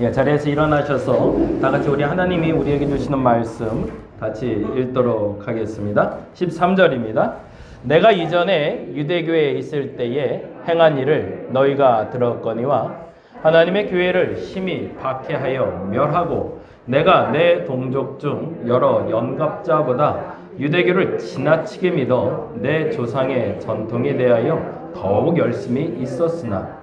예, 자리에서 일어나셔서 다 같이 우리 하나님이 우리에게 주시는 말씀 같이 읽도록 하겠습니다. 13절입니다. 내가 이전에 유대교회에 있을 때에 행한 일을 너희가 들었거니와 하나님의 교회를 심히 박해하여 멸하고 내가 내 동족 중 여러 연갑자보다 유대교를 지나치게 믿어 내 조상의 전통에 대하여 더욱 열심히 있었으나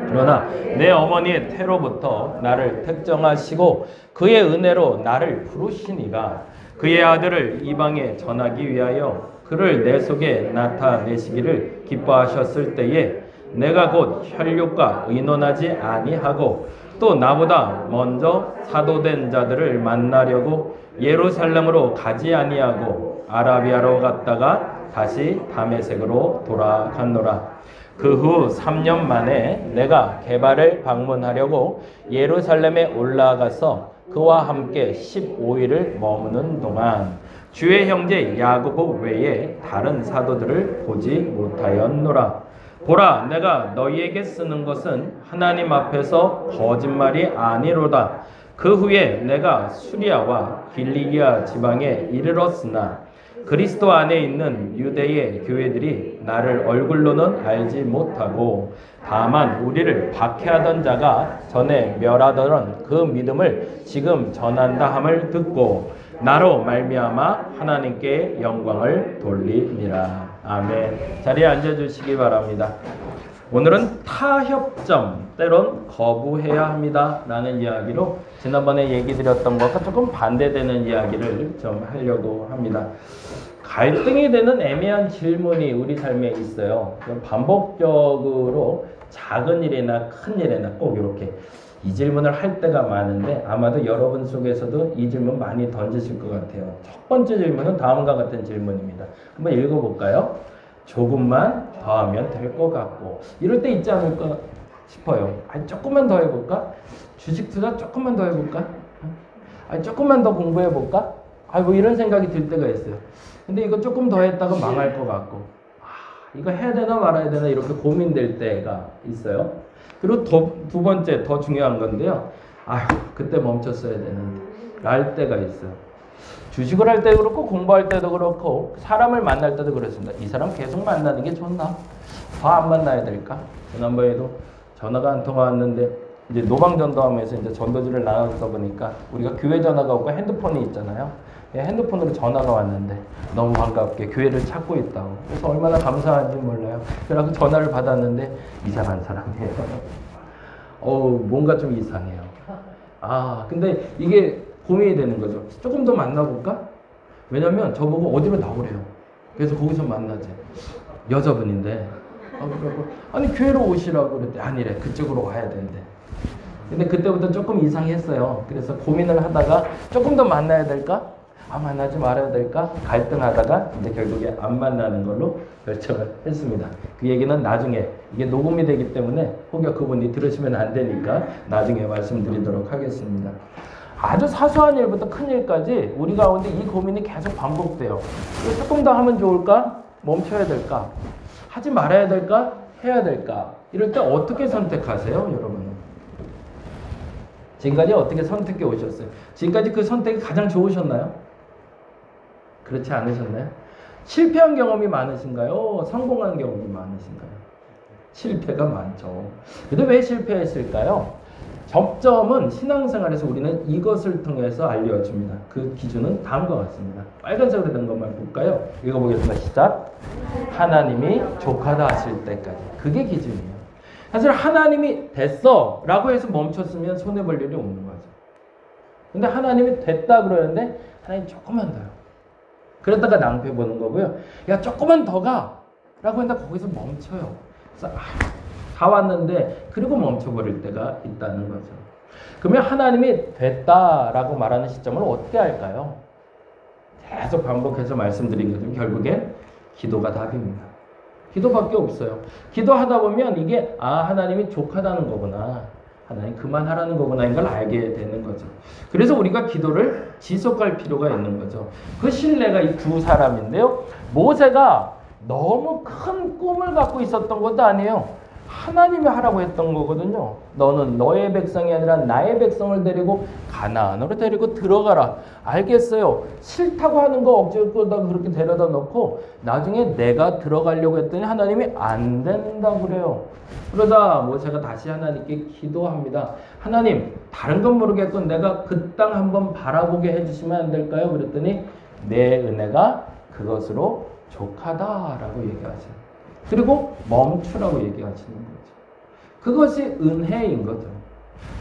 그러나 내 어머니의 태로부터 나를 택정하시고 그의 은혜로 나를 부르시니가 그의 아들을 이방에 전하기 위하여 그를 내 속에 나타내시기를 기뻐하셨을 때에 내가 곧 혈육과 의논하지 아니하고 또 나보다 먼저 사도된 자들을 만나려고 예루살렘으로 가지 아니하고 아라비아로 갔다가 다시 다메섹으로 돌아갔노라. 그 후 3년 만에 내가 게바를 방문하려고 예루살렘에 올라가서 그와 함께 15일을 머무는 동안 주의 형제 야고보 외에 다른 사도들을 보지 못하였노라. 보라, 내가 너희에게 쓰는 것은 하나님 앞에서 거짓말이 아니로다. 그 후에 내가 수리아와 길리기아 지방에 이르렀으나 그리스도 안에 있는 유대의 교회들이 나를 얼굴로는 알지 못하고 다만 우리를 박해하던 자가 전에 멸하던 그 믿음을 지금 전한다 함을 듣고 나로 말미암아 하나님께 영광을 돌리니라. 아멘. 자리에 앉아주시기 바랍니다. 오늘은 타협점, 때론 거부해야 합니다 라는 이야기로 지난번에 얘기 드렸던 것과 조금 반대되는 이야기를 좀 하려고 합니다. 갈등이 되는 애매한 질문이 우리 삶에 있어요. 반복적으로 작은 일이나 큰 일이나 꼭 이렇게 이 질문을 할 때가 많은데 아마도 여러분 속에서도 이 질문 많이 던지실 것 같아요. 첫 번째 질문은 다음과 같은 질문입니다. 한번 읽어볼까요? 조금만 더 하면 될 것 같고, 이럴 때 있지 않을까 싶어요. 아니, 조금만 더 해볼까? 주식 투자 조금만 더 해볼까? 아니, 조금만 더 공부해볼까? 아, 뭐 이런 생각이 들 때가 있어요. 근데 이거 조금 더 했다가 망할 것 같고, 이거 해야 되나 말아야 되나 이렇게 고민될 때가 있어요. 그리고 두 번째 더 중요한 건데요. 아휴, 그때 멈췄어야 되는데 랄 때가 있어요. 주식을 할 때도 그렇고 공부할 때도 그렇고 사람을 만날 때도 그렇습니다. 이 사람 계속 만나는 게 좋나? 더 안 만나야 될까? 지난번에도 전화가 한 통화 왔는데 이제 노방전도하면서 이제 전도지를 나눠서 보니까 우리가 교회 전화가 없고 핸드폰이 있잖아요. 핸드폰으로 전화가 왔는데 너무 반갑게 교회를 찾고 있다고. 그래서 얼마나 감사한지 몰라요. 그래서 전화를 받았는데 이상한 사람이에요. 뭔가 좀 이상해요. 근데 이게 고민이 되는 거죠. 조금 더 만나볼까? 왜냐면 저보고 어디로 나오래요. 그래서 거기서 만나지. 여자분인데. 아니 교회로 오시라고 그랬더니 아니래. 그쪽으로 와야 된대. 근데 그때부터 조금 이상했어요. 그래서 고민을 하다가 조금 더 만나야 될까? 만나지 말아야 될까? 갈등하다가 이제 결국에 안 만나는 걸로 결정을 했습니다. 그 얘기는 나중에, 이게 녹음이 되기 때문에 혹여 그분이 들으시면 안 되니까 나중에 말씀드리도록 하겠습니다. 아주 사소한 일부터 큰 일까지 우리 가운데 이 고민이 계속 반복돼요. 조금 더 하면 좋을까? 멈춰야 될까? 하지 말아야 될까? 해야 될까? 이럴 때 어떻게 선택하세요, 여러분은? 지금까지 어떻게 선택해 오셨어요? 지금까지 그 선택이 가장 좋으셨나요? 그렇지 않으셨나요? 실패한 경험이 많으신가요? 성공한 경험이 많으신가요? 실패가 많죠. 근데 왜 실패했을까요? 접점은 신앙생활에서 우리는 이것을 통해서 알려줍니다. 그 기준은 다음과 같습니다. 빨간색으로 된 것만 볼까요? 읽어보겠습니다. 시작. 하나님이 족하다 하실 때까지. 그게 기준이에요. 사실 하나님이 됐어 라고 해서 멈췄으면 손해볼 일이 없는 거죠. 근데 하나님이 됐다 그러는데 하나님 조금만 더요. 그러다가 낭패 보는 거고요. 야, 조금만 더 가 라고 했는데 거기서 멈춰요. 그래서 다 왔는데 그리고 멈춰버릴 때가 있다는 거죠. 그러면 하나님이 됐다라고 말하는 시점을 어떻게 할까요? 계속 반복해서 말씀드린 것처럼 결국엔 기도가 답입니다. 기도밖에 없어요. 기도하다 보면 이게 하나님이 족하다는 거구나. 하나님 그만하라는 거구나. 이걸 알게 되는 거죠. 그래서 우리가 기도를 지속할 필요가 있는 거죠. 그 신뢰가 이 두 사람인데요. 모세가 너무 큰 꿈을 갖고 있었던 것도 아니에요. 하나님이 하라고 했던 거거든요. 너는 너의 백성이 아니라 나의 백성을 데리고 가나안으로 데리고 들어가라. 알겠어요. 싫다고 하는 거 억지로다가 그렇게 데려다 놓고 나중에 내가 들어가려고 했더니 하나님이 안 된다고 그래요. 그러다 모세가 다시 하나님께 기도합니다. 하나님, 다른 건 모르겠고 내가 그 땅 한번 바라보게 해주시면 안 될까요? 그랬더니 내 은혜가 그것으로 족하다라고 얘기하세요. 그리고 멈추라고 얘기하시는 거죠. 그것이 은혜인 거죠.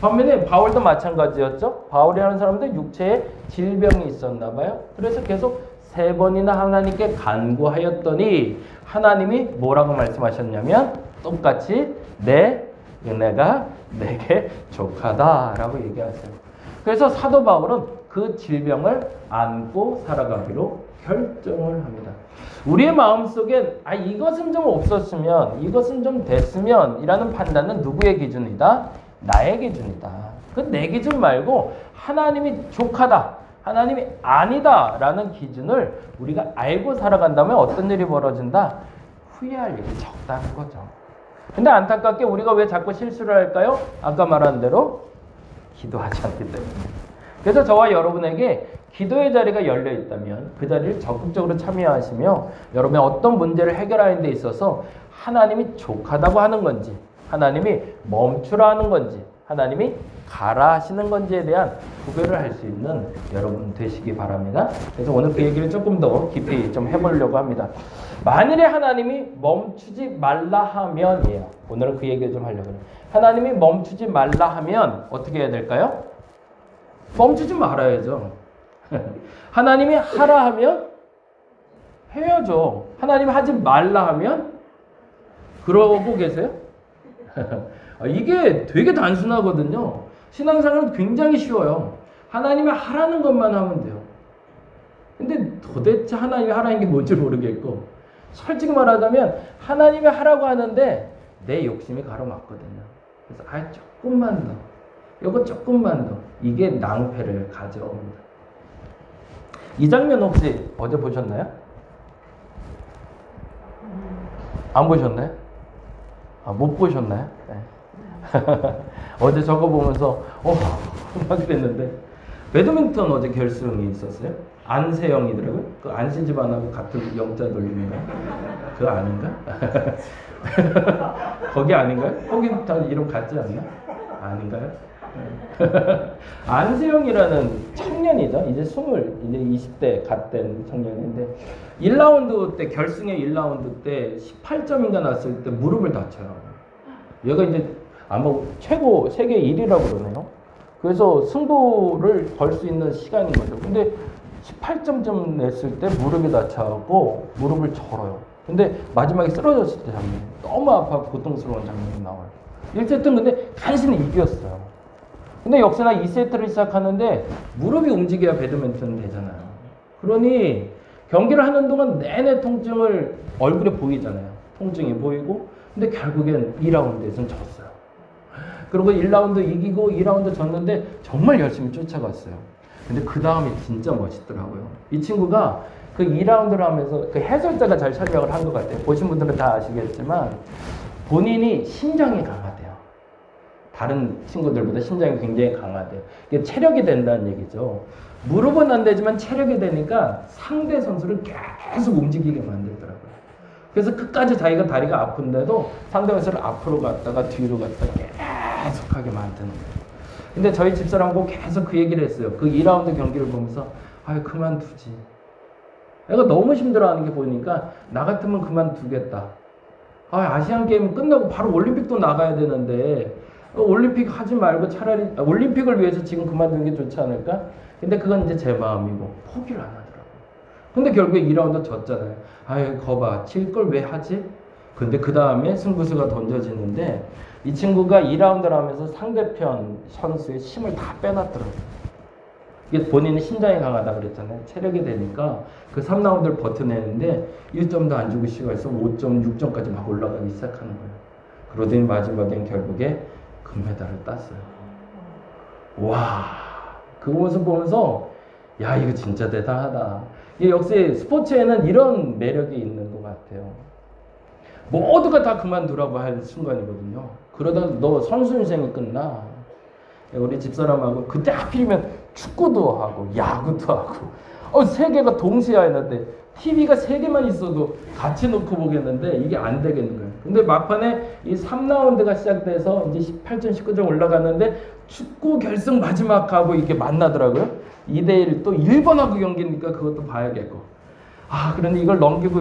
반면에 바울도 마찬가지였죠. 바울이라는 사람도 육체에 질병이 있었나 봐요. 그래서 계속 3번이나 하나님께 간구하였더니 하나님이 뭐라고 말씀하셨냐면 똑같이 내 은혜가 내게 족하다라고 얘기하세요. 그래서 사도 바울은 그 질병을 안고 살아가기로 결정을 합니다. 우리의 마음속에 이것은 좀 없었으면, 이것은 좀 됐으면 이라는 판단은 누구의 기준이다? 나의 기준이다. 그 내 기준 말고 하나님이 족하다, 하나님이 아니다 라는 기준을 우리가 알고 살아간다면 어떤 일이 벌어진다? 후회할 일이 적다는 거죠. 근데 안타깝게 우리가 왜 자꾸 실수를 할까요? 아까 말한 대로 기도하지 않기 때문에. 그래서 저와 여러분에게 기도의 자리가 열려 있다면 그 자리를 적극적으로 참여하시며 여러분의 어떤 문제를 해결하는 데 있어서 하나님이 족하다고 하는 건지, 하나님이 멈추라 하는 건지, 하나님이 가라 하시는 건지에 대한 구별을 할 수 있는 여러분 되시기 바랍니다. 그래서 오늘 그 얘기를 조금 더 깊이 좀 해보려고 합니다. 만일에 하나님이 멈추지 말라 하면이에요. 오늘은 그 얘기를 좀 하려고 해요. 하나님이 멈추지 말라 하면 어떻게 해야 될까요? 멈추지 말아야죠. 하나님이 하라 하면 해야죠. 하나님이 하지 말라 하면 그러고 계세요? 이게 되게 단순하거든요. 신앙생활은 굉장히 쉬워요. 하나님이 하라는 것만 하면 돼요. 근데 도대체 하나님이 하라는 게 뭔지 모르겠고, 솔직히 말하자면 하나님이 하라고 하는데 내 욕심이 가로막거든요. 그래서 조금만 더, 요거 조금만 더, 이게 낭패를 가져옵니다. 이 장면 혹시 어제 보셨나요? 안 보셨나요? 못 보셨나요? 네. 어제 저거 보면서 막 그랬는데, 배드민턴 어제 결승이 있었어요. 안세영이더라고요. 그 안신 집안하고 같은 영자 돌리는 거. 그거 아닌가? 거기 아닌가요? 거긴 다 이름 같지 않나? 아닌가요? 안세영이라는 청년이죠. 이제 20대 갓 된 청년인데 1라운드 때, 결승의 1라운드 때 18점인가 났을 때 무릎을 다쳐요. 얘가 이제 아마 최고 세계 1위라고 그러네요. 그래서 승부를 걸 수 있는 시간인 거죠. 근데 18점 냈을 때 무릎이 다쳐갖고 무릎을 절어요. 근데 마지막에 쓰러졌을 때 장면, 너무 아파서 고통스러운 장면이 나와요. 1세트는 근데 간신히 이겼어요. 근데 역시나 2세트를 시작하는데 무릎이 움직여야 배드민턴 되잖아요. 그러니 경기를 하는 동안 내내 통증을 얼굴에 보이잖아요. 통증이 보이고, 근데 결국엔 2라운드에서는 졌어요. 그리고 1라운드 이기고 2라운드 졌는데 정말 열심히 쫓아갔어요. 근데 그 다음이 진짜 멋있더라고요. 이 친구가 그 2라운드를 하면서 그 해설자가 잘 설명을 한 것 같아요. 보신 분들은 다 아시겠지만 본인이 심장이 강하대요. 다른 친구들보다 심장이 굉장히 강하대요. 이게 체력이 된다는 얘기죠. 무릎은 안 되지만 체력이 되니까 상대 선수를 계속 움직이게 만들더라고요. 그래서 끝까지 자기가 다리가 아픈데도 상대 선수를 앞으로 갔다가 뒤로 갔다가 계속 하게 만드는 거예요. 근데 저희 집사람하고 계속 그 얘기를 했어요. 그 2라운드 경기를 보면서 그만두지. 애가 너무 힘들어하는 게 보니까 나 같으면 그만두겠다. 아시안 게임 끝나고 바로 올림픽도 나가야 되는데 올림픽 하지 말고 차라리 올림픽을 위해서 지금 그만두는 게 좋지 않을까? 근데 그건 이제 제 마음이고 포기를 안 하더라고요. 근데 결국에 2라운드 졌잖아요. 거봐, 질 걸 왜 하지? 근데 그 다음에 승부수가 던져지는데 이 친구가 2라운드를 하면서 상대편 선수의 힘을 다 빼놨더라고요. 이게 본인은 심장이 강하다 그랬잖아요. 체력이 되니까 그 3라운드를 버텨내는데 1점도 안 주고 시작해서 5점, 6점까지 막 올라가기 시작하는 거예요. 그러더니 마지막엔 결국에 금메달을 땄어요. 와, 그 모습 보면서 야, 이거 진짜 대단하다. 이게 역시 스포츠에는 이런 매력이 있는 것 같아요. 모두가 다 그만두라고 할 순간이거든요. 그러다 너 선수 인생이 끝나. 우리 집사람하고 그때 하필이면 축구도 하고 야구도 하고 세 개가 동시에 하는데 TV가 세 개만 있어도 같이 놓고 보겠는데 이게 안 되겠는 거예요. 근데 막판에 이 3라운드가 시작돼서 이제 18전, 19전 올라갔는데 축구 결승 마지막하고 이게 만나더라고요. 2대1 또 일본하고 경기니까 그것도 봐야겠고. 그런데 이걸 넘기고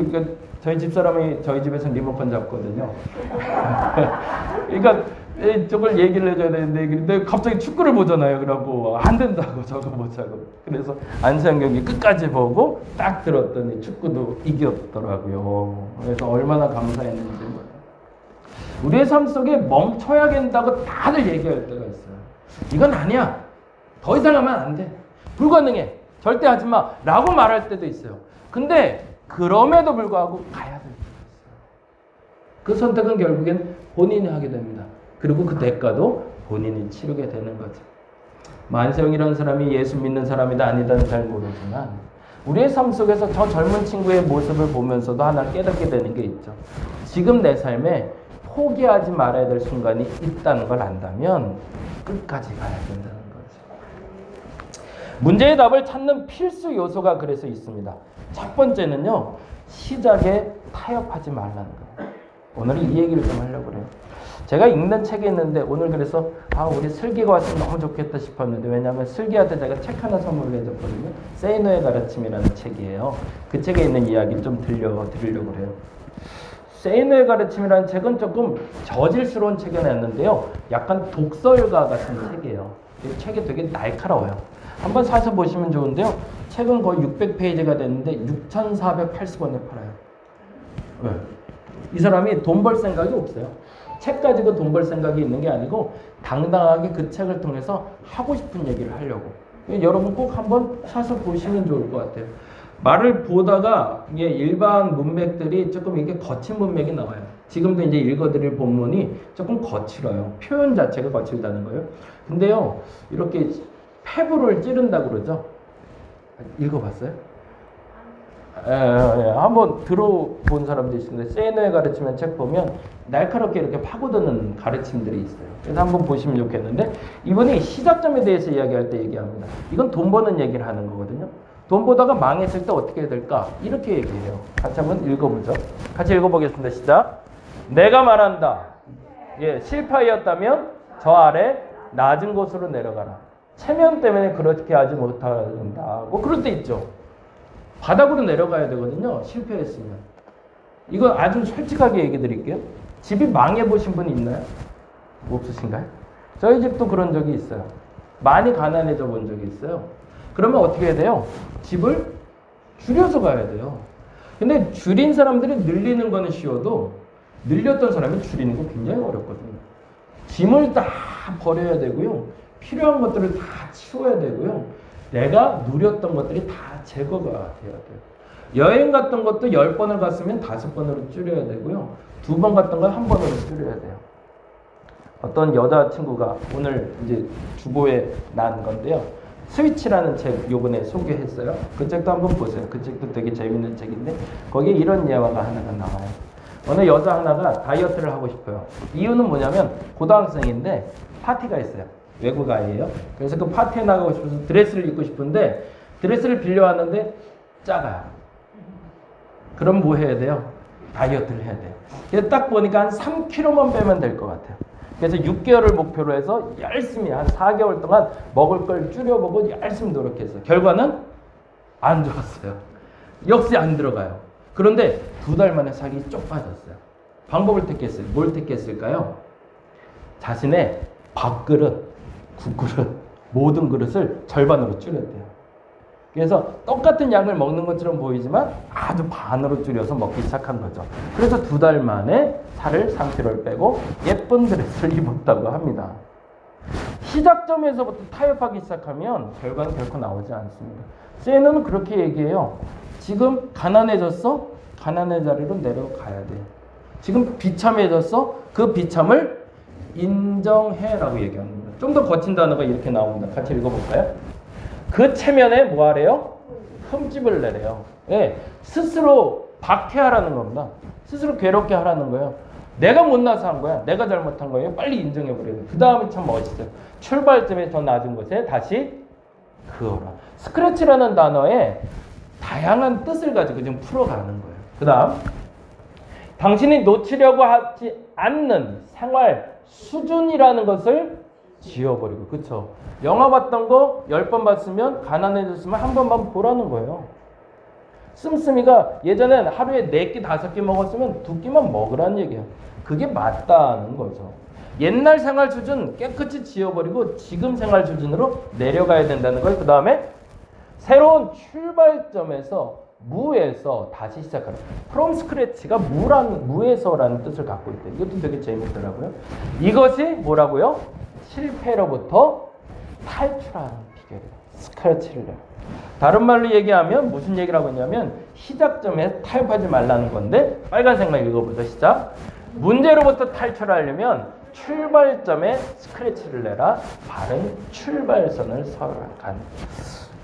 저희 집사람이 저희 집에서 리모컨 잡거든요. 그러니까 저걸 얘기를 해줘야 되는데 근데 갑자기 축구를 보잖아요. 그러고 안 된다고 저거 보자고. 그래서 안시한 경기 끝까지 보고 딱 들었더니 축구도 이겼더라고요. 그래서 얼마나 감사했는지 몰라요. 우리의 삶 속에 멈춰야 된다고 다들 얘기할 때가 있어요. 이건 아니야. 더 이상 하면 안 돼. 불가능해. 절대 하지 마. 라고 말할 때도 있어요. 근데 그럼에도 불구하고 가야 될 때가 있어요. 그 선택은 결국엔 본인이 하게 됩니다. 그리고 그 대가도 본인이 치르게 되는 거죠. 만세형이라는 사람이 예수 믿는 사람이다 아니다는 잘 모르지만 우리의 삶 속에서 저 젊은 친구의 모습을 보면서도 하나 깨닫게 되는 게 있죠. 지금 내 삶에 포기하지 말아야 될 순간이 있다는 걸 안다면 끝까지 가야 된다는 거죠. 문제의 답을 찾는 필수 요소가 그래서 있습니다. 첫 번째는요. 시작에 타협하지 말라는 거예요. 오늘은 이 얘기를 좀 하려고 그래요. 제가 읽는 책이 있는데 오늘 그래서 우리 슬기가 왔으면 너무 좋겠다 싶었는데 왜냐하면 슬기한테 제가 책 하나 선물을 해줬거든요. 세이노의 가르침이라는 책이에요. 그 책에 있는 이야기를 좀 들려드리려고 그래요. 세이노의 가르침이라는 책은 조금 저질스러운 책이 냈는데요. 약간 독설가 같은 책이에요. 이 책이 되게 날카로워요. 한번 사서 보시면 좋은데요. 책은 거의 600페이지가 됐는데 6,480원에 팔아요. 네. 이 사람이 돈 벌 생각이 없어요. 책 가지고 돈 벌 생각이 있는 게 아니고 당당하게 그 책을 통해서 하고 싶은 얘기를 하려고. 여러분 꼭 한번 사서 보시면 좋을 것 같아요. 말을 보다가 이게 일반 문맥들이 조금 이게 거친 문맥이 나와요. 지금도 이제 읽어드릴 본문이 조금 거칠어요. 표현 자체가 거칠다는 거예요. 근데요, 이렇게 폐부를 찌른다고 그러죠. 읽어봤어요? 한번 들어본 사람도 있는데 세이노의 가르침의 책 보면 날카롭게 이렇게 파고드는 가르침들이 있어요. 그래서 한번 보시면 좋겠는데 이분이 시작점에 대해서 이야기할 때 얘기합니다. 이건 돈 버는 얘기를 하는 거거든요. 돈 보다가 망했을 때 어떻게 해야 될까? 이렇게 얘기해요. 같이 한번 읽어보죠. 같이 읽어보겠습니다. 시작. 내가 말한다. 실패하였다면 저 아래 낮은 곳으로 내려가라. 체면 때문에 그렇게 하지 못한다. 뭐 그럴 때 있죠. 바닥으로 내려가야 되거든요. 실패했으면. 이거 아주 솔직하게 얘기 드릴게요. 집이 망해보신 분 있나요? 없으신가요? 저희 집도 그런 적이 있어요. 많이 가난해져 본 적이 있어요. 그러면 어떻게 해야 돼요? 집을 줄여서 가야 돼요. 근데 줄인 사람들이 늘리는 거는 쉬워도 늘렸던 사람이 줄이는 거 굉장히 어렵거든요. 짐을 다 버려야 되고요. 필요한 것들을 다 치워야 되고요. 내가 누렸던 것들이 다 제거가 돼야 돼요. 여행 갔던 것도 10번을 갔으면 5번으로 줄여야 되고요. 2번 갔던 걸 1번으로 줄여야 돼요. 어떤 여자친구가 오늘 이제 주보에 난 건데요. 스위치라는 책 요번에 소개했어요. 그 책도 한번 보세요. 그 책도 되게 재밌는 책인데 거기에 이런 예화가 하나가 나와요. 어느 여자 하나가 다이어트를 하고 싶어요. 이유는 뭐냐면 고등학생인데 파티가 있어요. 외국 아이예요. 그래서 그 파티에 나가고 싶어서 드레스를 입고 싶은데 드레스를 빌려왔는데 작아요. 그럼 뭐 해야 돼요? 다이어트를 해야 돼요. 그래서 딱 보니까 한 3kg만 빼면 될 것 같아요. 그래서 6개월을 목표로 해서 열심히 한 4개월 동안 먹을 걸 줄여보고 열심히 노력했어요. 결과는 안 좋았어요. 역시 안 들어가요. 그런데 2달 만에 살이 쪽 빠졌어요. 방법을 택했어요. 뭘 택했을까요? 자신의 밥그릇, 국그릇, 모든 그릇을 절반으로 줄였대요. 그래서 똑같은 양을 먹는 것처럼 보이지만 아주 반으로 줄여서 먹기 시작한 거죠. 그래서 2달 만에 살을 3kg를 빼고 예쁜 드레스를 입었다고 합니다. 시작점에서부터 타협하기 시작하면 결과는 결코 나오지 않습니다. 세이노는 그렇게 얘기해요. 지금 가난해졌어? 가난의 자리로 내려가야 돼. 지금 비참해졌어? 그 비참을 인정해라고 얘기합니다. 좀 더 거친 단어가 이렇게 나옵니다. 같이 읽어볼까요? 그 체면에 뭐 하래요? 흠집을 내래요. 예, 스스로 박해하라는 겁니다. 스스로 괴롭게 하라는 거예요. 내가 못나서 한 거야. 내가 잘못한 거예요. 빨리 인정해버려요. 그 다음에 참 멋있어요. 출발점에 더 낮은 곳에 다시 그어라. 스크래치라는 단어에 다양한 뜻을 가지고 좀 풀어가는 거예요. 그 다음 당신이 놓치려고 하지 않는 생활 수준이라는 것을 지워버리고. 그쵸? 영화 봤던 거 10번 봤으면 가난해졌으면 한 번만 보라는 거예요. 씀씀이가 예전엔 하루에 4끼 5끼 먹었으면 2끼만 먹으라는 얘기예요. 그게 맞다는 거죠. 옛날 생활 수준 깨끗이 지워버리고 지금 생활 수준으로 내려가야 된다는 거예요. 그 다음에 새로운 출발점에서 무에서 다시 시작하라. from scratch가 무에서라는 뜻을 갖고 있대요. 이것도 되게 재밌더라고요. 이것이 뭐라고요? 실패로부터 탈출하는 비결이에요. 스크래치를 내요. 다른 말로 얘기하면 무슨 얘기를 하고 있냐면 시작점에 타협하지 말라는 건데 빨간색만 읽어보자. 시작. 문제로부터 탈출하려면 출발점에 스크래치를 내라. 바른 출발선을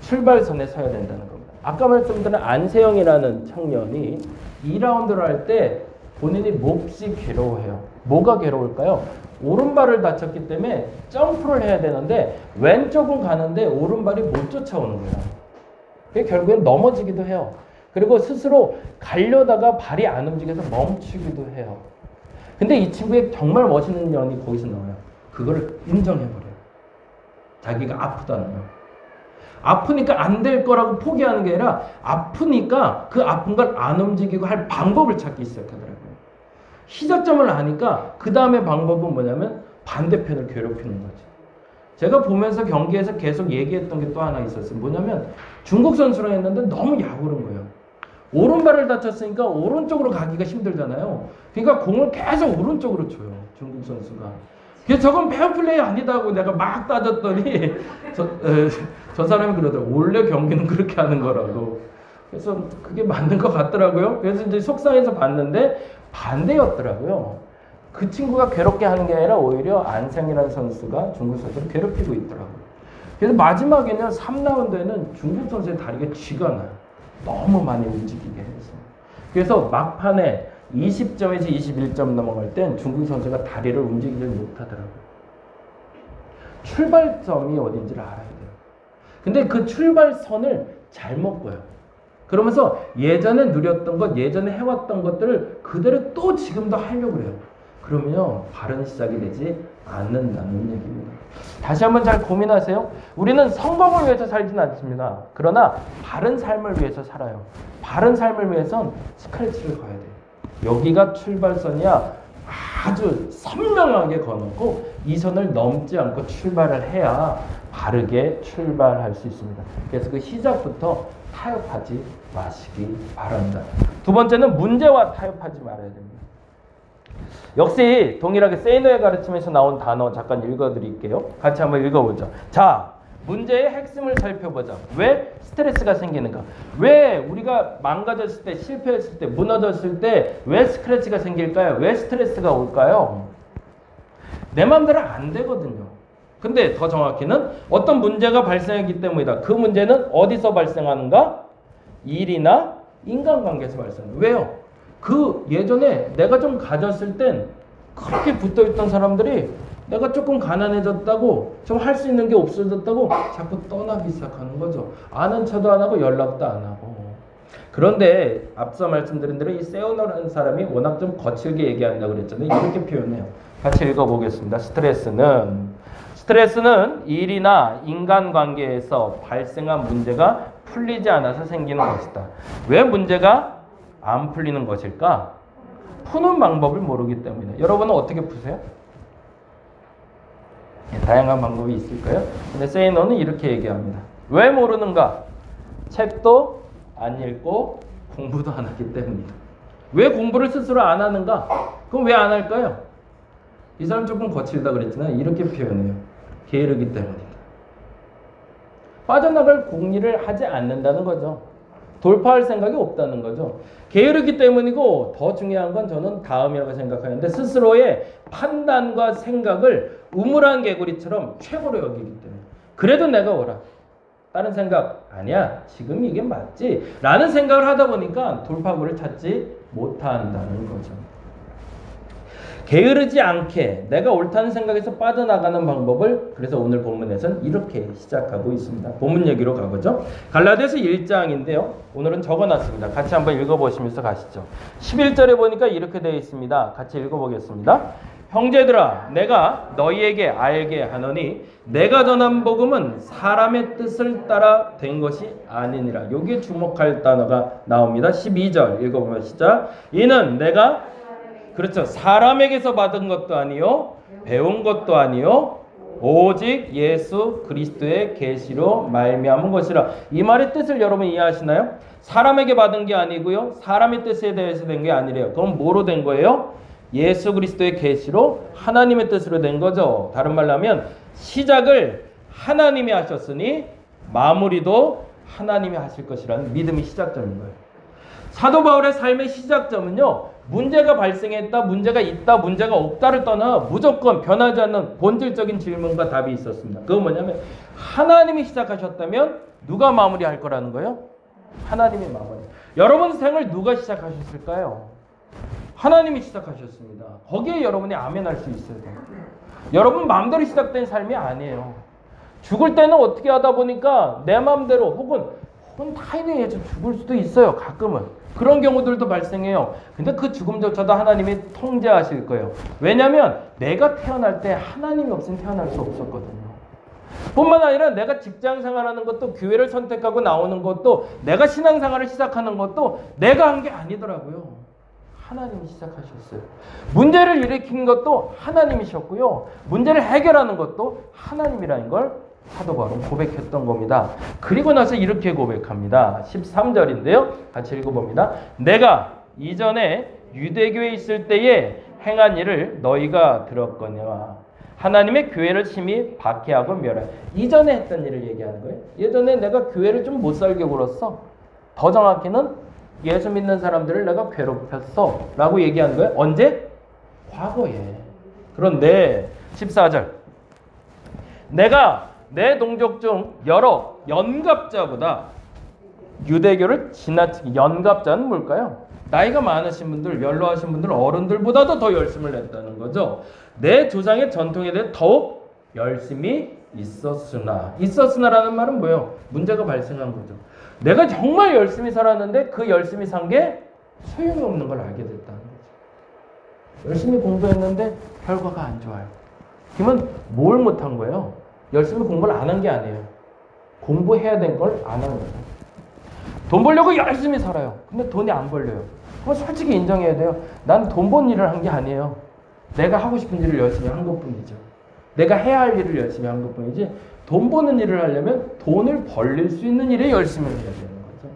출발선에 서야 된다는 겁니다. 아까 말씀드린 안세영이라는 청년이 2라운드를 할 때 본인이 몹시 괴로워해요. 뭐가 괴로울까요? 오른발을 다쳤기 때문에 점프를 해야 되는데 왼쪽은 가는데 오른발이 못 쫓아오는 거예요. 그게 결국엔 넘어지기도 해요. 그리고 스스로 가려다가 발이 안 움직여서 멈추기도 해요. 근데 이 친구의 정말 멋있는 면이 거기서 나와요. 그거를 인정해버려요. 자기가 아프다는 거. 아프니까 안 될 거라고 포기하는 게 아니라 아프니까 그 아픈 걸 안 움직이고 할 방법을 찾기 시작하더라고요. 시작점을 아니까 그 다음에 방법은 뭐냐면 반대편을 괴롭히는 거죠. 제가 보면서 경기에서 계속 얘기했던 게 또 하나 있었어요. 뭐냐면 중국 선수랑 했는데 너무 야구른 거예요. 오른발을 다쳤으니까 오른쪽으로 가기가 힘들잖아요. 그러니까 공을 계속 오른쪽으로 쳐요. 중국 선수가. 그래서 저건 페어플레이 아니다고 내가 막 따졌더니 저 사람이 그러더라고요. 원래 경기는 그렇게 하는 거라고. 그래서 그게 맞는 것 같더라고요. 그래서 이제 속상해서 봤는데 반대였더라고요. 그 친구가 괴롭게 하는 게 아니라 오히려 안생이라는 선수가 중국 선수를 괴롭히고 있더라고요. 그래서 마지막에는 3라운드에는 중국 선수의 다리가 쥐가 나요. 너무 많이 움직이게 해서. 그래서 막판에 20점에서 21점 넘어갈 땐 중국 선수가 다리를 움직이지 못하더라고요. 출발점이 어딘지를 알아야 돼요. 근데 그 출발선을 잘못 봐요. 그러면서 예전에 누렸던 것, 예전에 해왔던 것들을 그대로 또 지금도 하려고 그래요. 그러면요, 바른 시작이 되지 않는다는 얘기입니다. 다시 한번 잘 고민하세요. 우리는 성공을 위해서 살지는 않습니다. 그러나 바른 삶을 위해서 살아요. 바른 삶을 위해선 스크래치를 가야 돼요. 여기가 출발선이야. 아주 선명하게 거놓고 이 선을 넘지 않고 출발을 해야 바르게 출발할 수 있습니다. 그래서 그 시작부터 타협하지 마시기 바랍니다. 두 번째는 문제와 타협하지 말아야 됩니다. 역시 동일하게 세이노의 가르침에서 나온 단어 잠깐 읽어드릴게요. 같이 한번 읽어보죠. 자, 문제의 핵심을 살펴보자. 왜 스트레스가 생기는가? 왜 우리가 망가졌을 때, 실패했을 때, 무너졌을 때 왜 스크래치가 생길까요? 왜 스트레스가 올까요? 내 마음대로 안 되거든요. 근데 더 정확히는 어떤 문제가 발생하기 때문이다. 그 문제는 어디서 발생하는가? 일이나 인간관계에서 발생합니다. 왜요? 그 예전에 내가 좀 가졌을 땐 그렇게 붙어있던 사람들이 내가 조금 가난해졌다고 좀 할 수 있는 게 없어졌다고 자꾸 떠나기 시작하는 거죠. 아는 척도 안 하고 연락도 안 하고. 그런데 앞서 말씀드린 대로 이 세오노라는 사람이 워낙 좀 거칠게 얘기한다고 그랬잖아요. 이렇게 표현해요. 같이 읽어보겠습니다. 스트레스는 일이나 인간관계에서 발생한 문제가 풀리지 않아서 생기는 것이다. 왜 문제가 안 풀리는 것일까? 푸는 방법을 모르기 때문이다. 여러분은 어떻게 푸세요? 다양한 방법이 있을 거예요. 근데 세이노는 이렇게 얘기합니다. 왜 모르는가? 책도 안 읽고 공부도 안 하기 때문이다. 왜 공부를 스스로 안 하는가? 그럼 왜 안 할까요? 이 사람 조금 거칠다 그랬잖아요. 이렇게 표현해요. 게으르기 때문이다. 빠져나갈 공리를 하지 않는다는 거죠. 돌파할 생각이 없다는 거죠. 게으르기 때문이고 더 중요한 건 저는 다음이라고 생각하는데 스스로의 판단과 생각을 우물한 개구리처럼 최고로 여기기 때문에 그래도 내가 오라. 다른 생각 아니야. 지금 이게 맞지? 라는 생각을 하다 보니까 돌파구를 찾지 못한다는 거죠. 게으르지 않게 내가 옳다는 생각에서 빠져나가는 방법을 그래서 오늘 본문에서는 이렇게 시작하고 있습니다. 본문 얘기로 가보죠. 갈라디아서 1장인데요. 오늘은 적어놨습니다. 같이 한번 읽어보시면서 가시죠. 11절에 보니까 이렇게 되어 있습니다. 같이 읽어보겠습니다. 형제들아 내가 너희에게 알게 하노니 내가 전한 복음은 사람의 뜻을 따라 된 것이 아니니라. 여기에 주목할 단어가 나옵니다. 12절 읽어보면 시작. 이는 내가 그렇죠. 사람에게서 받은 것도 아니요 배운 것도 아니요 오직 예수 그리스도의 계시로 말미암은 것이라. 이 말의 뜻을 여러분 이해하시나요? 사람에게 받은 게 아니고요. 사람의 뜻에 대해서 된 게 아니래요. 그럼 뭐로 된 거예요? 예수 그리스도의 계시로 하나님의 뜻으로 된 거죠. 다른 말로 하면 시작을 하나님이 하셨으니 마무리도 하나님이 하실 것이라는 믿음이 시작점인 거예요. 사도 바울의 삶의 시작점은요. 문제가 발생했다, 문제가 있다, 문제가 없다를 떠나 무조건 변하지 않는 본질적인 질문과 답이 있었습니다. 그건 뭐냐면 하나님이 시작하셨다면 누가 마무리할 거라는 거예요? 하나님이 마무리. 여러분 생을 누가 시작하셨을까요? 하나님이 시작하셨습니다. 거기에 여러분이 아멘 할 수 있어야 돼요. 여러분 마음대로 시작된 삶이 아니에요. 죽을 때는 어떻게 하다 보니까 내 마음대로 혹은 타인에 의해서 죽을 수도 있어요. 가끔은. 그런 경우들도 발생해요. 근데 그 죽음조차도 하나님이 통제하실 거예요. 왜냐하면 내가 태어날 때 하나님이 없으면 태어날 수 없었거든요. 뿐만 아니라 내가 직장 생활하는 것도 교회를 선택하고 나오는 것도 내가 신앙생활을 시작하는 것도 내가 한 게 아니더라고요. 하나님이 시작하셨어요. 문제를 일으킨 것도 하나님이셨고요. 문제를 해결하는 것도 하나님이라는 걸 사도 바울은 고백했던 겁니다. 그리고 나서 이렇게 고백합니다. 13절인데요. 같이 읽어봅니다. 내가 이전에 유대교에 있을 때에 행한 일을 너희가 들었거니와 하나님의 교회를 심히 박해하고 멸하여. 이전에 했던 일을 얘기하는 거예요. 예전에 내가 교회를 좀 못 살게 굴었어. 더 정확히는 예수 믿는 사람들을 내가 괴롭혔어 라고 얘기하는 거예요. 언제? 과거에. 그런데 14절 내가 내 동족 중 여러 연갑자보다 유대교를 지나치게. 연갑자는 뭘까요? 나이가 많으신 분들, 연로하신 분들, 어른들보다도 더 열심을 냈다는 거죠. 내 조상의 전통에 대해 더욱 열심히 있었으나라는 말은 뭐예요? 문제가 발생한 거죠. 내가 정말 열심히 살았는데 그 열심히 산 게 소용이 없는 걸 알게 됐다는 거죠. 열심히 공부했는데 결과가 안 좋아요. 그러면 뭘 못한 거예요? 열심히 공부를 안 한 게 아니에요. 공부해야 된 걸 안 한 거죠. 돈 벌려고 열심히 살아요. 근데 돈이 안 벌려요. 그건 솔직히 인정해야 돼요. 난 돈 번 일을 한 게 아니에요. 내가 하고 싶은 일을 열심히 한 것뿐이죠. 내가 해야 할 일을 열심히 한 것뿐이지 돈 버는 일을 하려면 돈을 벌릴 수 있는 일에 열심을 해야 되는 거죠.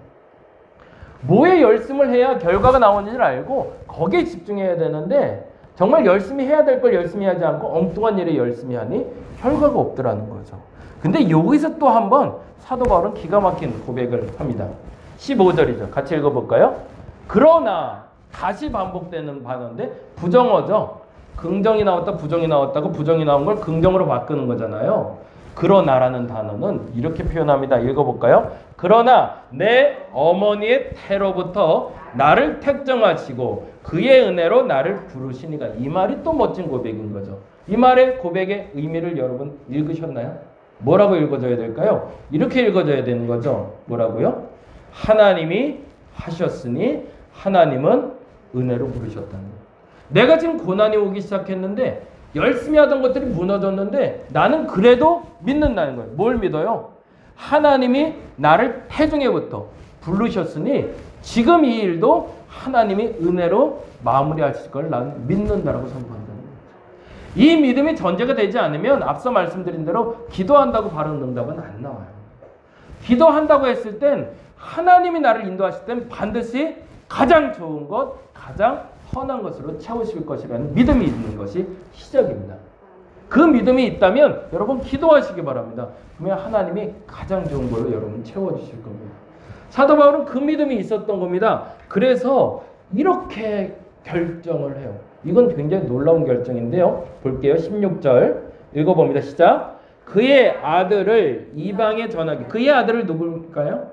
뭐에 열심을 해야 결과가 나오는지를 알고 거기에 집중해야 되는데 정말 열심히 해야 될 걸 열심히 하지 않고 엉뚱한 일에 열심히 하니 결과가 없더라는 거죠. 근데 여기서 또 한번 사도 바울은 기가 막힌 고백을 합니다. 15절이죠. 같이 읽어볼까요? 그러나 다시 반복되는 단어인데 부정어죠. 긍정이 나왔다 부정이 나왔다고 부정이 나온 걸 긍정으로 바꾸는 거잖아요. 그러나라는 단어는 이렇게 표현합니다. 읽어볼까요? 그러나 내 어머니의 태로부터 나를 택정하시고 그의 은혜로 나를 부르시니가. 이 말이 또 멋진 고백인 거죠. 이 말의 고백의 의미를 여러분 읽으셨나요? 뭐라고 읽어줘야 될까요? 이렇게 읽어줘야 되는 거죠. 뭐라고요? 하나님이 하셨으니 하나님은 은혜로 부르셨다는 거예요. 내가 지금 고난이 오기 시작했는데 열심히 하던 것들이 무너졌는데 나는 그래도 믿는다는 거예요. 뭘 믿어요? 하나님이 나를 태중에부터 부르셨으니 지금 이 일도 하나님이 은혜로 마무리하실 걸 나는 믿는다라고 선포한다는 거예요. 이 믿음이 전제가 되지 않으면 앞서 말씀드린 대로 기도한다고 바로 응답은 안 나와요. 기도한다고 했을 땐 하나님이 나를 인도하실 땐 반드시 가장 좋은 것, 가장 선한 것으로 채우실 것이라는 믿음이 있는 것이 시작입니다. 그 믿음이 있다면 여러분 기도하시기 바랍니다. 그러면 하나님이 가장 좋은 걸로 여러분 채워주실 겁니다. 사도 바울은 그 믿음이 있었던 겁니다. 그래서 이렇게 결정을 해요. 이건 굉장히 놀라운 결정인데요. 볼게요. 16절 읽어봅니다. 시작. 그의 아들을 이방에 전하기. 그의 아들을 누굴까요?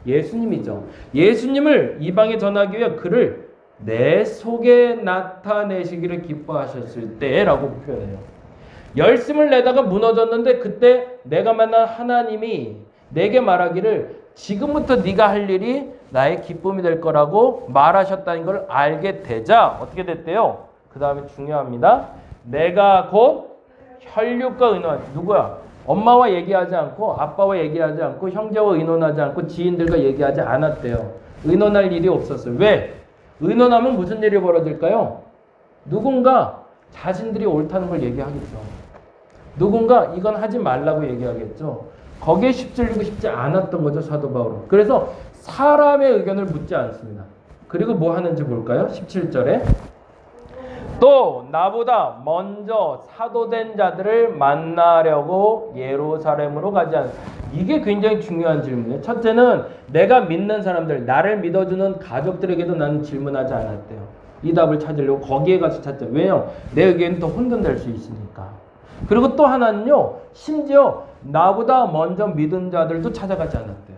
예수님이죠. 예수님을 이방에 전하기 위해 그를 내 속에 나타내시기를 기뻐하셨을 때라고 표현해요. 열심을 내다가 무너졌는데 그때 내가 만난 하나님이 내게 말하기를 지금부터 네가 할 일이 나의 기쁨이 될 거라고 말하셨다는 걸 알게 되자 어떻게 됐대요? 그 다음에 중요합니다. 내가 곧 혈육과 의논. 누구야? 엄마와 얘기하지 않고 아빠와 얘기하지 않고 형제와 의논하지 않고 지인들과 얘기하지 않았대요. 의논할 일이 없었어요. 왜? 의논하면 무슨 일이 벌어질까요? 누군가 자신들이 옳다는 걸 얘기하겠죠. 누군가 이건 하지 말라고 얘기하겠죠. 거기에 휩쓸리고 싶지 않았던 거죠, 사도 바울은. 그래서 사람의 의견을 묻지 않습니다. 그리고 뭐 하는지 볼까요? 17절에 또 나보다 먼저 사도된 자들을 만나려고 예루살렘으로 가지 않습니다. 이게 굉장히 중요한 질문이에요. 첫째는 내가 믿는 사람들, 나를 믿어주는 가족들에게도 나는 질문하지 않았대요. 이 답을 찾으려고 거기에 가서 찾죠. 왜요? 내 의견이 더 혼돈될 수 있으니까. 그리고 또 하나는요. 심지어 나보다 먼저 믿은 자들도 찾아가지 않았대요.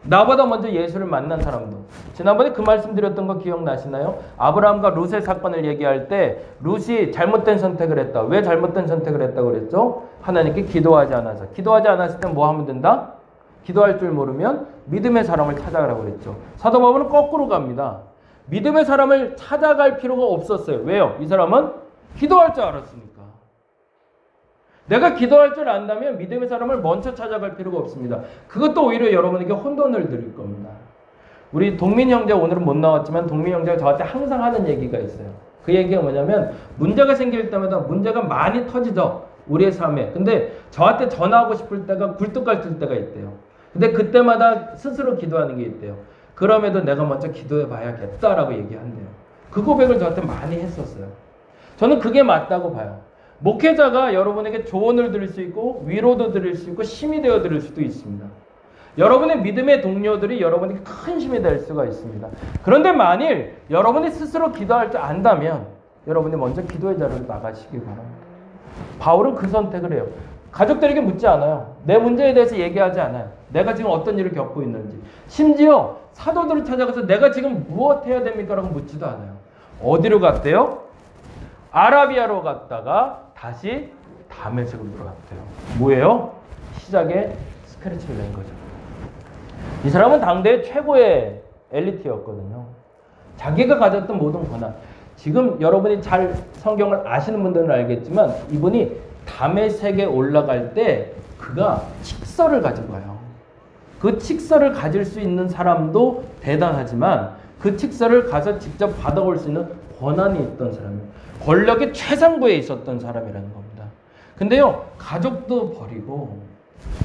나보다 먼저 예수를 만난 사람도. 지난번에 그 말씀 드렸던 거 기억나시나요? 아브라함과 룻의 사건을 얘기할 때 룻이 잘못된 선택을 했다. 왜 잘못된 선택을 했다고 그랬죠? 하나님께 기도하지 않아서. 기도하지 않았을 때 뭐 하면 된다? 기도할 줄 모르면 믿음의 사람을 찾아가라고 그랬죠. 사도 바울은 거꾸로 갑니다. 믿음의 사람을 찾아갈 필요가 없었어요. 왜요? 이 사람은 기도할 줄 알았으니까. 내가 기도할 줄 안다면 믿음의 사람을 먼저 찾아갈 필요가 없습니다. 그것도 오히려 여러분에게 혼돈을 드릴 겁니다. 우리 동민 형제 오늘은 못 나왔지만 동민 형제가 저한테 항상 하는 얘기가 있어요. 그 얘기가 뭐냐면 문제가 생길 때마다 문제가 많이 터지죠. 우리의 삶에. 근데 저한테 전화하고 싶을 때가 굴뚝갈 때가 있대요. 근데 그때마다 스스로 기도하는 게 있대요. 그럼에도 내가 먼저 기도해 봐야겠다라고 얘기한대요. 그 고백을 저한테 많이 했었어요. 저는 그게 맞다고 봐요. 목회자가 여러분에게 조언을 드릴 수 있고 위로도 드릴 수 있고 힘이 되어 드릴 수도 있습니다. 여러분의 믿음의 동료들이 여러분에게 큰 힘이 될 수가 있습니다. 그런데 만일 여러분이 스스로 기도할 줄 안다면 여러분이 먼저 기도의 자리로 나가시기 바랍니다. 바울은 그 선택을 해요. 가족들에게 묻지 않아요. 내 문제에 대해서 얘기하지 않아요. 내가 지금 어떤 일을 겪고 있는지. 심지어 사도들을 찾아가서 내가 지금 무엇 해야 됩니까? 라고 묻지도 않아요. 어디로 갔대요? 아라비아로 갔다가 다시 다메섹으로 들어갔대요. 뭐예요? 시작에 스크래치를 낸 거죠. 이 사람은 당대 최고의 엘리트였거든요. 자기가 가졌던 모든 권한. 지금 여러분이 잘 성경을 아시는 분들은 알겠지만 이분이 다메섹에 올라갈 때 그가 칙서를 가지고 가요. 그 칙서를 가질 수 있는 사람도 대단하지만 그 칙서를 가서 직접 받아올 수 있는 권한이 있던 사람이에요. 권력의 최상부에 있었던 사람이라는 겁니다. 근데요, 가족도 버리고,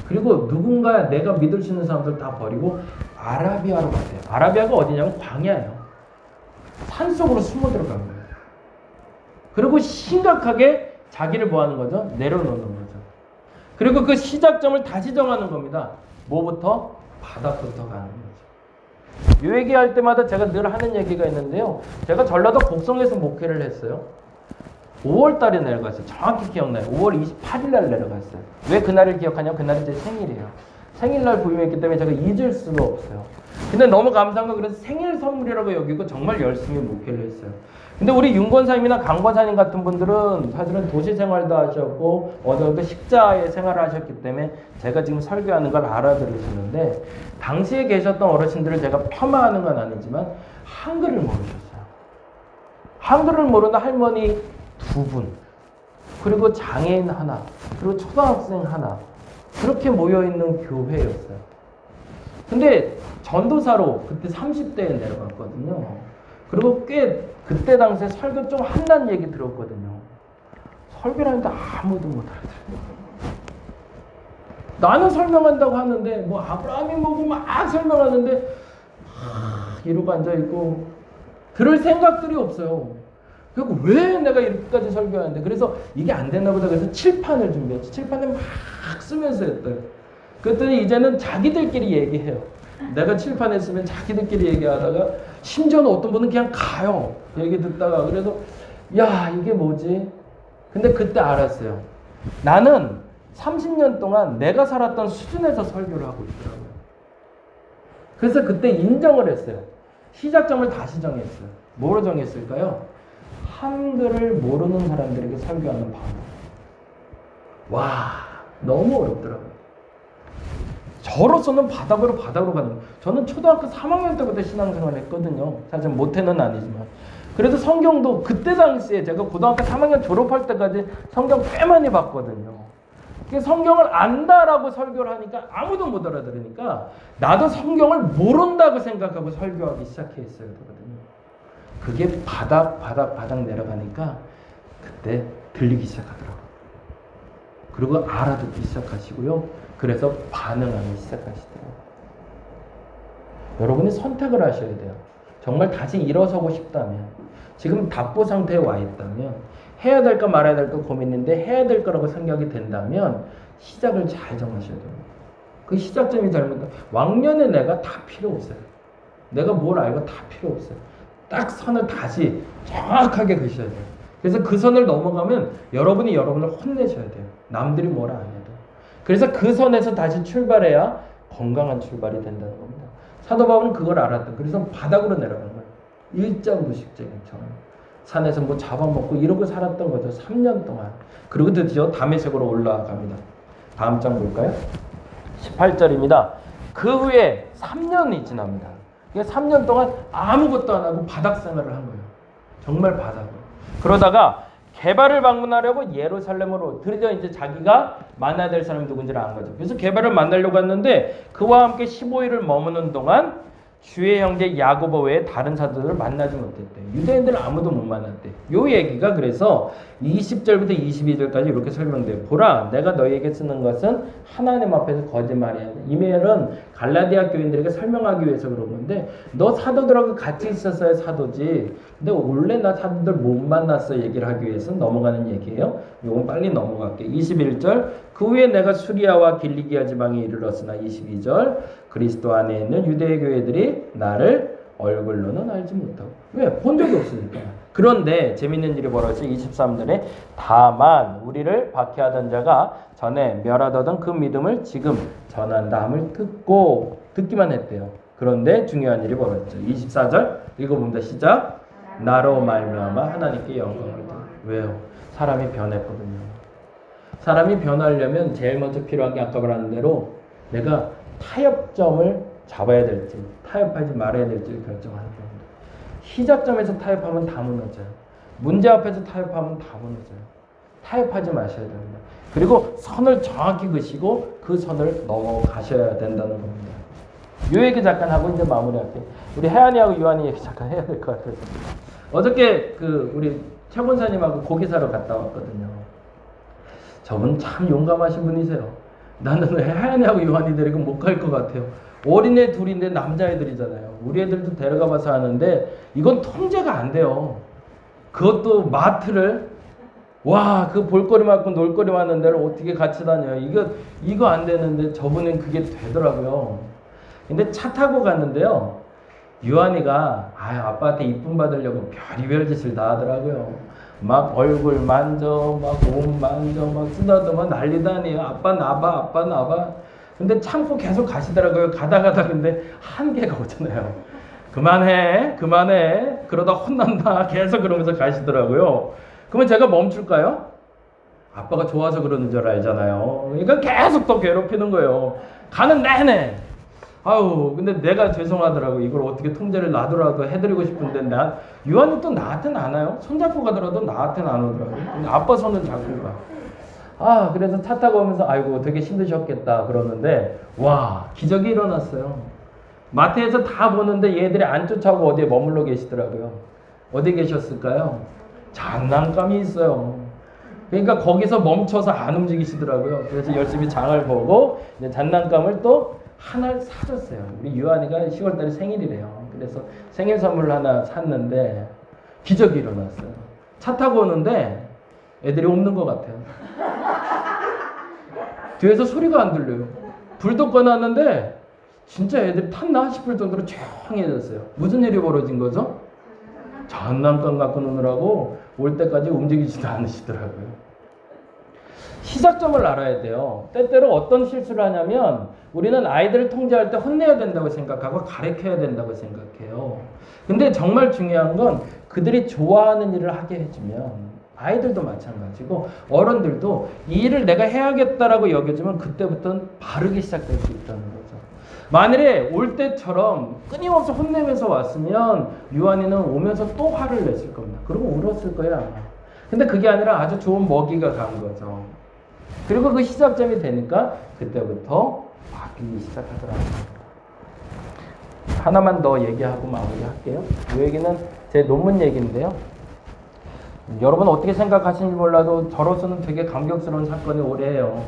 그리고 누군가 내가 믿을 수 있는 사람들 다 버리고 아라비아로 갔대요. 아라비아가 어디냐면 광야예요. 산속으로 숨어 들어간 거예요. 그리고 심각하게 자기를 뭐 하는 거죠? 내려놓는 거죠. 그리고 그 시작점을 다시 정하는 겁니다. 뭐부터? 바닥부터 가는 거죠. 이 얘기할 때마다 제가 늘 하는 얘기가 있는데요. 제가 전라도 곡성에서 목회를 했어요. 5월 달에 내려갔어요. 정확히 기억나요. 5월 28일 날 내려갔어요. 왜 그날을 기억하냐면 그날이 제 생일이에요. 생일날 부임했기 때문에 제가 잊을 수가 없어요. 근데 너무 감사한 건 그래서 생일 선물이라고 여기고 정말 열심히 목회를 했어요. 근데 우리 윤권사님이나 강권사님 같은 분들은 사실은 도시 생활도 하셨고 어느 정도 식자의 생활을 하셨기 때문에 제가 지금 설교하는 걸 알아들으시는데 당시에 계셨던 어르신들을 제가 폄하하는 건 아니지만 한글을 모르셨어요. 한글을 모르는 할머니 2분, 그리고 장애인 하나, 그리고 초등학생 하나, 그렇게 모여있는 교회였어요. 근데 전도사로 그때 30대에 내려갔거든요. 그리고 꽤 그때 당시에 설교 좀 한다는 얘기 들었거든요. 설교를 하는데 아무도 못 알아들어요. 나는 설명한다고 하는데 뭐 아브라함이 뭐고 막 설명하는데 이러고 앉아있고 들을 생각들이 없어요. 그리고 왜 내가 이렇게까지 설교하는데 그래서 이게 안 되나 보다 그래서 칠판을 준비했지. 칠판을 막 쓰면서 했대요. 그랬더니 이제는 자기들끼리 얘기해요. 내가 칠판에 쓰면 자기들끼리 얘기하다가 심지어는 어떤 분은 그냥 가요. 얘기 듣다가. 그래서 야 이게 뭐지? 근데 그때 알았어요. 나는 30년 동안 내가 살았던 수준에서 설교를 하고 있더라고요. 그래서 그때 인정을 했어요. 시작점을 다시 정했어요. 뭐로 정했을까요? 한글을 모르는 사람들에게 설교하는 방법. 와, 너무 어렵더라고요. 저로서는 바닥으로 가는 거예요. 저는 초등학교 3학년 때부터 신앙생활을 했거든요. 사실 못해는 아니지만. 그래도 성경도 그때 당시에 제가 고등학교 3학년 졸업할 때까지 성경 꽤 많이 봤거든요. 성경을 안다라고 설교를 하니까 아무도 못 알아들으니까 나도 성경을 모른다고 생각하고 설교하기 시작했어야 되거든요. 그게 바닥 내려가니까 그때 들리기 시작하더라고요. 그리고 알아듣기 시작하시고요. 그래서 반응하기 시작하시더라고요. 여러분이 선택을 하셔야 돼요. 정말 다시 일어서고 싶다면, 지금 답보 상태에 와 있다면, 해야 될까 말아야 될까 고민인데 해야 될 거라고 생각이 된다면 시작을 잘 정하셔야 됩니다. 그 시작점이 잘못된 왕년에 내가 다 필요 없어요. 내가 뭘 알고 다 필요 없어요. 딱 선을 다시 정확하게 그으셔야 돼요. 그래서 그 선을 넘어가면 여러분이 여러분을 혼내셔야 돼요. 남들이 뭐라 안 해도. 그래서 그 선에서 다시 출발해야 건강한 출발이 된다는 겁니다. 사도 바울은 그걸 알았다. 그래서 바닥으로 내려가는 거예요. 일장부식쟁이처럼. 산에서 뭐 잡아먹고 이러고 살았던 거죠. 3년 동안. 그리고 드디어 다메섹으로 올라갑니다. 다음 장 볼까요? 18절입니다. 그 후에 3년이 지납니다. 3년 동안 아무것도 안 하고 바닥 생활을 한 거예요. 정말 바닥으로. 그러다가 게바를 방문하려고 예루살렘으로 드디어 이제 자기가 만나야 될 사람이 누군지를 안 거죠. 그래서 게바를 만나려고 했는데 그와 함께 15일을 머무는 동안 주의 형제 야고보 외에 다른 사도들을 만나지 못했대. 유대인들은 아무도 못 만났대. 요 얘기가 그래서 20절부터 22절까지 이렇게 설명돼요. 보라, 내가 너희에게 쓰는 것은 하나님 앞에서 거짓말이야. 이 말은 갈라디아 교인들에게 설명하기 위해서 그런 건데 너 사도들하고 같이 있었어야 사도지. 근데 원래 나 사도들 못 만났어 얘기를 하기 위해서 넘어가는 얘기예요. 요건 빨리 넘어갈게요. 21절 그 후에 내가 수리아와 길리기아 지방에 이르렀으나 22절 그리스도 안에 있는 유대 교회들이 나를 얼굴로는 알지 못하고. 왜? 본 적이 없으니까. 그런데 재밌는 일이 벌어져 23절에 다만 우리를 박해하던 자가 전에 멸하던 그 믿음을 지금 전한다 함을 듣기만 했대요. 그런데 중요한 일이 벌어졌죠. 24절 읽어봅니다. 시작. 나로 말미암아 하나님께 영광을 돌려. 왜요? 사람이 변했거든요. 사람이 변하려면 제일 먼저 필요한 게 아까 말한 대로 내가 타협점을 잡아야 될지 타협하지 말아야 될지 결정하는 겁니다. 시작점에서 타협하면 다 무너져요. 문제 앞에서 타협하면 다 무너져요. 타협하지 마셔야 됩니다. 그리고 선을 정확히 그시고 그 선을 넘어가셔야 된다는 겁니다. 이 얘기 잠깐 하고 이제 마무리할게요. 우리 혜안이하고 유한이 얘기 잠깐 해야 될 것 같아요. 어저께 우리 최 권사님하고 고기 사러 갔다 왔거든요. 저분 참 용감하신 분이세요. 나는 혜안이하고 유한이 데리고 못 갈 것 같아요. 어린애 둘인데 남자애들이잖아요. 우리 애들도 데려가 봐서 하는데 이건 통제가 안 돼요. 그것도 마트를 그 볼거리 많고 놀거리 많은 데를 어떻게 같이 다녀요. 이거 안 되는데 저분은 그게 되더라고요. 근데 차 타고 갔는데요. 유한이가 아빠한테 이쁨 받으려고 별의별 짓을 다 하더라고요. 막 얼굴 만져, 막 몸 만져, 막 쓰다듬어 난리도 아니에요. 아빠 나봐. 근데 참고 계속 가시더라고요. 가다 근데 한계가 오잖아요. 그만해. 그러다 혼난다. 계속 그러면서 가시더라고요. 그러면 제가 멈출까요? 아빠가 좋아서 그러는 줄 알잖아요. 그러니까 계속 더 괴롭히는 거예요. 가는 내내. 근데 내가 죄송하더라고. 이걸 어떻게 통제를 놔두라도 해드리고 싶은데 유한이 또 나한테는 안 와요. 손잡고 가더라도 나한테는 안 오더라고요. 아빠 손은 잡고 가. 그래서 차 타고 오면서 아이고 되게 힘드셨겠다 그러는데 기적이 일어났어요. 마트에서 다 보는데 얘들이 안 쫓아오고 어디에 머물러 계시더라고요. 어디 계셨을까요? 장난감이 있어요. 그러니까 거기서 멈춰서 안 움직이시더라고요. 그래서 열심히 장을 보고 이제 장난감을 또 하나를 사줬어요. 우리 유한이가 10월달에 생일이래요. 그래서 생일 선물 하나 샀는데 기적이 일어났어요. 차 타고 오는데 애들이 없는 것 같아요. 뒤에서 소리가 안 들려요. 불도 꺼놨는데 진짜 애들이 탔나 싶을 정도로 조용해졌어요. 무슨 일이 벌어진 거죠? 장난감 갖고 노느라고 올 때까지 움직이지도 않으시더라고요. 시작점을 알아야 돼요. 때때로 어떤 실수를 하냐면 우리는 아이들을 통제할 때 혼내야 된다고 생각하고 가르쳐야 된다고 생각해요. 근데 정말 중요한 건 그들이 좋아하는 일을 하게 해주면 아이들도 마찬가지고 어른들도 이 일을 내가 해야겠다라고 여겨지면 그때부터는 바르게 시작될 수 있다는 거죠. 만일에 올 때처럼 끊임없이 혼내면서 왔으면 유한이는 오면서 또 화를 냈을 겁니다. 그리고 울었을 거야. 근데 그게 아니라 아주 좋은 먹이가 간 거죠. 그리고 그 시작점이 되니까 그때부터 바뀌기 시작하더라고요. 하나만 더 얘기하고 마무리할게요. 이 얘기는 제 논문 얘기인데요. 여러분 어떻게 생각하시는지 몰라도 저로서는 되게 감격스러운 사건이 올해예요.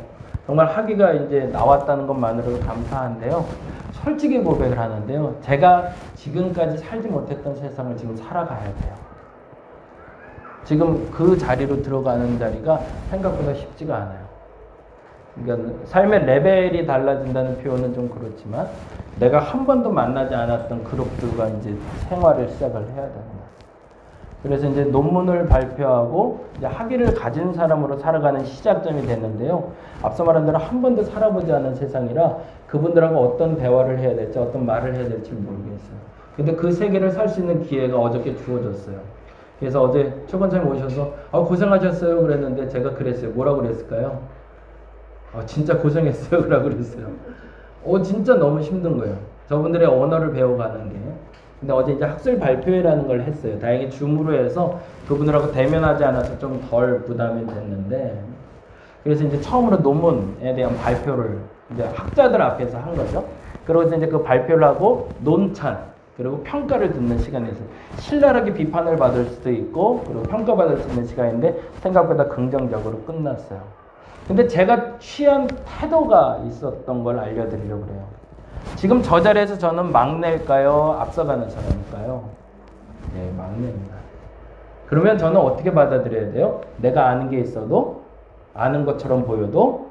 정말 학위가 이제 나왔다는 것만으로도 감사한데요. 솔직히 고백을 하는데요. 제가 지금까지 살지 못했던 세상을 지금 살아가야 돼요. 지금 그 자리로 들어가는 자리가 생각보다 쉽지가 않아요. 그러니까 삶의 레벨이 달라진다는 표현은 좀 그렇지만 내가 한 번도 만나지 않았던 그룹들과 이제 생활을 시작을 해야 됩니다. 그래서 이제 논문을 발표하고 이제 학위를 가진 사람으로 살아가는 시작점이 됐는데요. 앞서 말한 대로 한 번도 살아보지 않은 세상이라 그분들하고 어떤 대화를 해야 될지 어떤 말을 해야 될지 모르겠어요. 근데 그 세계를 살 수 있는 기회가 어저께 주어졌어요. 그래서 어제 최 권사님 오셔서 고생하셨어요 그랬는데 제가 그랬어요. 뭐라고 그랬을까요? 진짜 고생했어요 라고 그랬어요. 진짜 너무 힘든 거예요. 저분들의 언어를 배워가는 게. 근데 어제 이제 학술 발표회라는 걸 했어요. 다행히 줌으로 해서 그분들하고 대면하지 않아서 좀 덜 부담이 됐는데, 그래서 이제 처음으로 논문에 대한 발표를 이제 학자들 앞에서 한 거죠. 그러고서 이제 그 발표를 하고 논찬 그리고 평가를 듣는 시간이 있어요. 신랄하게 비판을 받을 수도 있고 그리고 평가받을 수 있는 시간인데 생각보다 긍정적으로 끝났어요. 근데 제가 취한 태도가 있었던 걸 알려드리려고 그래요. 지금 저 자리에서 저는 막내일까요? 앞서가는 사람일까요? 네, 막내입니다. 그러면 저는 어떻게 받아들여야 돼요? 내가 아는 게 있어도 아는 것처럼 보여도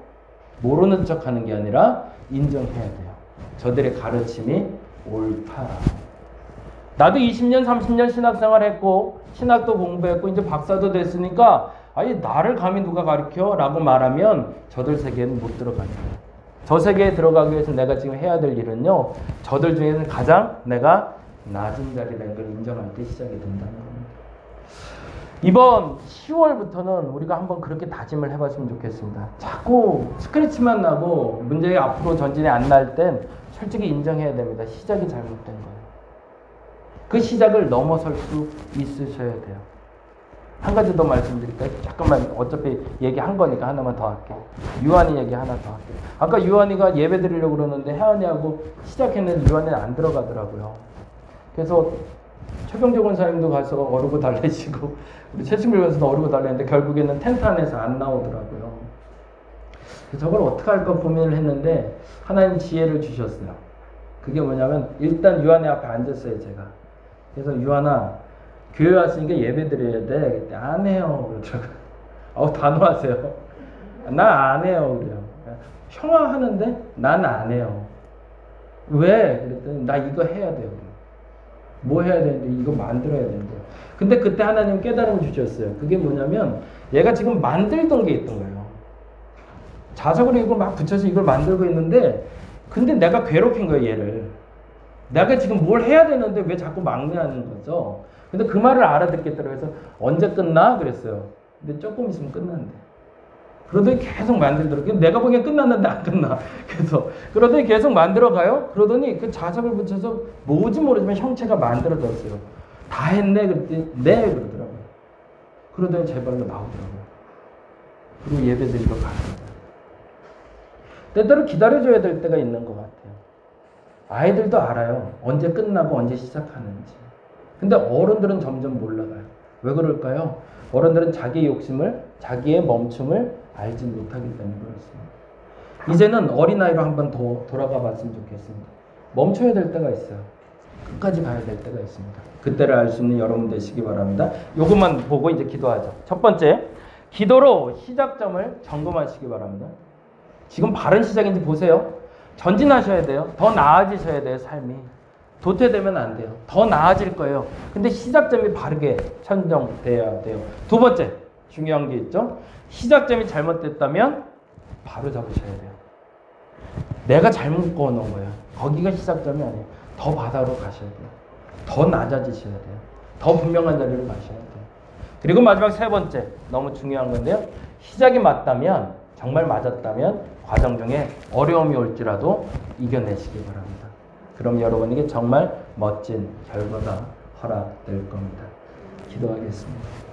모르는 척하는 게 아니라 인정해야 돼요. 저들의 가르침이 옳다. 나도 20년, 30년 신학생활 했고 신학도 공부했고 이제 박사도 됐으니까 아니 나를 감히 누가 가르쳐? 라고 말하면 저들 세계에는 못 들어갑니다. 저 세계에 들어가기 위해서 내가 지금 해야 될 일은요. 저들 중에는 가장 내가 낮은 자리라는 걸 인정할 때 시작이 된다는 겁니다. 이번 10월부터는 우리가 한번 그렇게 다짐을 해봤으면 좋겠습니다. 자꾸 스크래치만 나고 문제가 앞으로 전진이 안 날 땐 솔직히 인정해야 됩니다. 시작이 잘못된 거예요. 그 시작을 넘어설 수 있으셔야 돼요. 한 가지 더 말씀드릴까요? 잠깐만 어차피 얘기한 거니까 하나만 더 할게요. 유한이 얘기 하나 더 할게요. 아까 유한이가 예배 드리려고 그러는데 혜연이하고 시작했는데 유한이는 안 들어가더라고요. 그래서 최병재 권사님도 가서 어르고 달래시고 우리 최승필 권사도 어르고 달래는데 결국에는 텐트 안에서 안 나오더라고요. 저걸 어떻게 할까 고민을 했는데 하나님 지혜를 주셨어요. 그게 뭐냐면 일단 유한이 앞에 앉았어요 제가. 그래서 유한아 교회 왔으니까 예배 드려야 돼. 그때 안 해요. 그러더라고요. 단호하세요. 나 안 해요. 그래요. 형아 하는데 난 안 해요. 왜? 그랬더니 나 이거 해야 돼요. 뭐 해야 되는데 이거 만들어야 되는데. 근데 그때 하나님 깨달음을 주셨어요. 그게 뭐냐면 얘가 지금 만들던 게 있던 거예요. 자석으로 이걸 막 붙여서 이걸 만들고 있는데 근데 내가 괴롭힌 거예요 얘를. 내가 지금 뭘 해야 되는데 왜 자꾸 막내하는 거죠? 근데 그 말을 알아듣겠더라고요. 그래서 언제 끝나? 그랬어요. 근데 조금 있으면 끝난대. 그러더니 계속 만들더라고요. 내가 보기엔 끝났는데 안 끝나. 그래서 그러더니 계속 만들어가요. 그러더니 그 자석을 붙여서 뭔지 모르지만 형체가 만들어졌어요. 다 했네? 그랬더니 네 그러더라고요. 그러더니 제 발로 나오더라고요. 그리고 예배 드리러 갑니다. 때때로 기다려줘야 될 때가 있는 것 같아요. 아이들도 알아요. 언제 끝나고 언제 시작하는지. 근데 어른들은 점점 몰라가요. 왜 그럴까요? 어른들은 자기의 욕심을, 자기의 멈춤을 알지 못하기 때문에 그렇습니다. 이제는 어린아이로 한번 더 돌아가 봤으면 좋겠습니다. 멈춰야 될 때가 있어요. 끝까지 가야 될 때가 있습니다. 그때를 알 수 있는 여러분 되시기 바랍니다. 요것만 보고 이제 기도하죠. 첫 번째, 기도로 시작점을 점검하시기 바랍니다. 지금 바른 시작인지 보세요. 전진하셔야 돼요. 더 나아지셔야 돼요, 삶이. 도태되면 안 돼요. 더 나아질 거예요. 근데 시작점이 바르게 선정돼야 돼요. 두 번째, 중요한 게 있죠. 시작점이 잘못됐다면 바로 잡으셔야 돼요. 내가 잘못 꺼놓은 거예요. 거기가 시작점이 아니에요. 더 바다로 가셔야 돼요. 더 낮아지셔야 돼요. 더 분명한 자리로 가셔야 돼요. 그리고 마지막 세 번째, 너무 중요한 건데요. 시작이 맞다면, 정말 맞았다면 과정 중에 어려움이 올지라도 이겨내시기 바랍니다. 그럼 여러분에게 정말 멋진 결과가 허락될 겁니다. 기도하겠습니다.